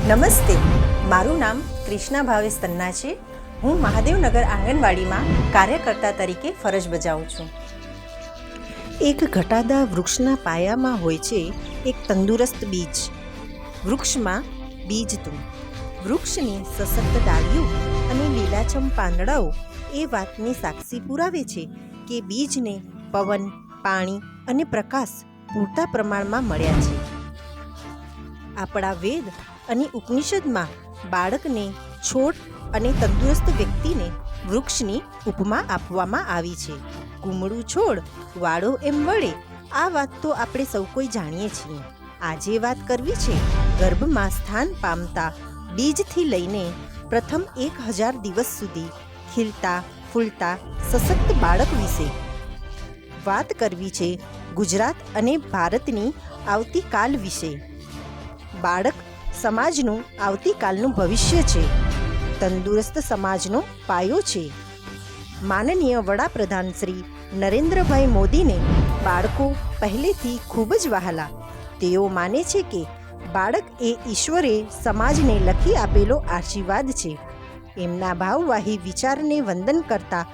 નમસ્તે, મારું નામ ક્રિષ્ના ભાવેશ તન્ના છે. હું મહાદેવનગર આંગણવાડીમાં કાર્યકર્તા તરીકે ફરજ બજાવું છું. એક ઘટાદાર વૃક્ષના પાયામાં હોય છે એક તંદુરસ્ત બીજ. વૃક્ષમાં બીજ તું. વૃક્ષની સશક્ત ડાળીઓ અને લીલાછમ પાંદડાઓ એ વાતની સાક્ષી પુરાવે છે કે બીજને પવન, પાણી અને પ્રકાશ પૂરતા પ્રમાણમાં મળ્યા છે. આપણા વેદ અને ઉપનિષદમાં બાળકને, છોડ અને તંદુરસ્ત વ્યક્તિને વૃક્ષની ઉપમા આપવામાં આવી છે. કુમળું છોડ વાળો એમ વળે, આ વાત તો આપણે સૌ કોઈ જાણીએ છીએ. આજે વાત કરવી છે ગર્ભમાં સ્થાન પામતા બીજથી લઈને પ્રથમ 1000 દિવસ સુધી ખીલતા, ફૂલતા, સશક્ત બાળક વિશે. વાત કરવી છે ગુજરાત અને ભારતની આવતીકાલ વિશે. બાળક સમાજનું આવતીકાલનું ભવિષ્ય છે. તંદુરસ્ત સમાજનો પાયો છે. માનનીય વડાપ્રધાન શ્રી નરેન્દ્રભાઈ મોદીને બાળકો પહેલેથી ખૂબ જ વહાલા. તેઓ માને છે કે બાળક એ ઈશ્વરે સમાજને લખી આપેલો આશીર્વાદ છે. એમના ભાવવાહી વિચારને વંદન કરતા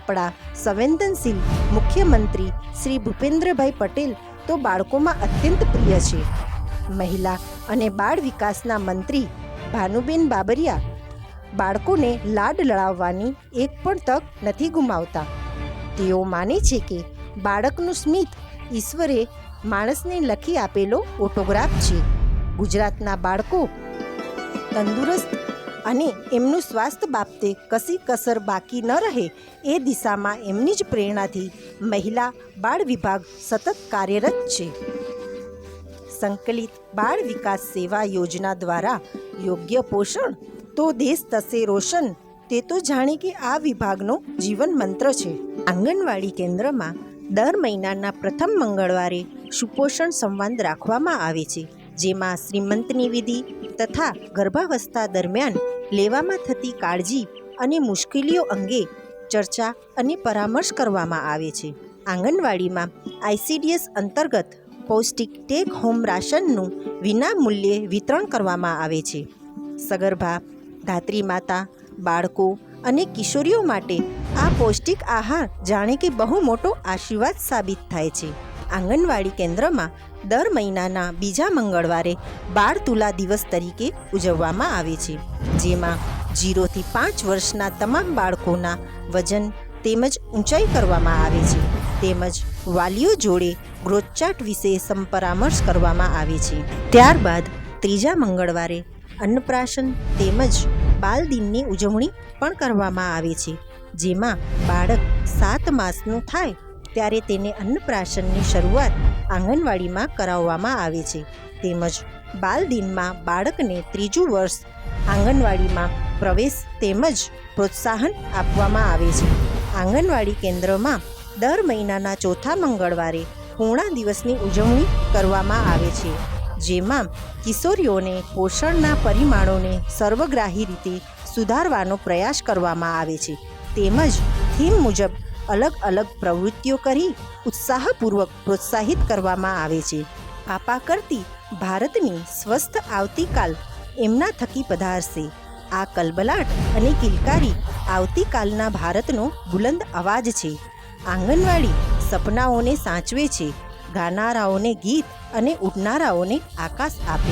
આપણા સંવેદનશીલ મુખ્યમંત્રી શ્રી ભૂપેન્દ્રભાઈ પટેલ તો બાળકોમાં અત્યંત પ્રિય છે. મહિલા અને બાળ વિકાસના મંત્રી ભાનુબેન બાબરિયા બાળકોને લાડ લડાવવાની એક પણ તક નથી ગુમાવતા. તેઓ માને છે કે બાળકનું સ્મિત ઈશ્વરે માણસને લખી આપેલો ઓટોગ્રાફ છે. ગુજરાતના બાળકો તંદુરસ્ત અને એમનું સ્વાસ્થ્ય બાબતે કશી કસર બાકી ન રહે એ દિશામાં એમની જ પ્રેરણાથી મહિલા બાળ વિભાગ સતત કાર્યરત છે. સંકલિત બાળ વિકાસ સેવા યોજના દ્વારા યોગ્ય પોષણ તો દેશ થશે રોશન, તે તો જાણે કે આ વિભાગનો જીવન મંત્ર છે. આંગણવાડી કેન્દ્રમાં દર મહિનાના પ્રથમ મંગળવારે સુપોષણ સંવાદ રાખવામાં આવે છે, જેમાં શ્રીમંતની વિધિ તથા ગર્ભાવસ્થા દરમિયાન લેવામાં થતી કાળજી અને મુશ્કેલીઓ અંગે ચર્ચા અને પરામર્શ કરવામાં આવે છે. આંગણવાડીમાં ICDS અંતર્ગત પૌષ્ટિક ટેક હોમ રાશનનું વિના મૂલ્યે વિતરણ કરવામાં આવે છે. સગર્ભા, ધાત્રી માતા, બાળકો અને કિશોરીઓ માટે આ પૌષ્ટિક આહાર જાણે કે બહુ મોટો આશીર્વાદ સાબિત થાય છે. આંગણવાડી કેન્દ્રમાં દર મહિનાના બીજા મંગળવારે બાળ તુલા દિવસ તરીકે ઉજવવામાં આવે છે, જેમાં 0 થી 5 વર્ષના તમામ બાળકોના વજન તેમજ ઊંચાઈ કરવામાં આવે છે. તેમજ વાલીઓ જોડે ગ્રોથ ચાર્ટ વિશે પરામર્શ કરવામાં આવે છે. ત્યારબાદ ત્રીજા મંગળવારે અન્નપ્રાશન તેમજ બાલ દિનની ઉજવણી પણ કરવામાં આવે છે, જેમાં બાળક 7 માસનું થાય ત્યારે તેને અન્નપ્રાશનની શરૂઆત આંગણવાડીમાં કરાવવામાં આવે છે. તેમજ બાલ દિનમાં બાળકને 3જું વર્ષ આંગણવાડીમાં પ્રવેશ તેમજ પ્રોત્સાહન આપવામાં આવે છે. આંગણવાડી કેન્દ્રમાં દર મહિનાના ચોથા મંગળવારે પૂર્ણા દિવસની ઉજવણી કરવામાં આવે છે, જેમાં કિશોરીઓને પોષણના પરિમાણોને સર્વગ્રાહી રીતે સુધારવાનો પ્રયાસ કરવામાં આવે છે. તેમજ થીમ મુજબ અલગ અલગ પ્રવૃત્તિઓ કરી ઉત્સાહપૂર્વક પ્રોત્સાહિત કરવામાં આવે છે. પાપા કરતી ભારતની સ્વસ્થ આવતીકાલ એમના થકી પધારશે. આ કલબલાટ અને કિલકારી આવતીકાલના ભારતનો બુલંદ અવાજ છે. આંગણવાડી સપનાઓને સાચવે છે, ગાનારાઓને ગીત અને ઉડનારાઓને આકાશ આપે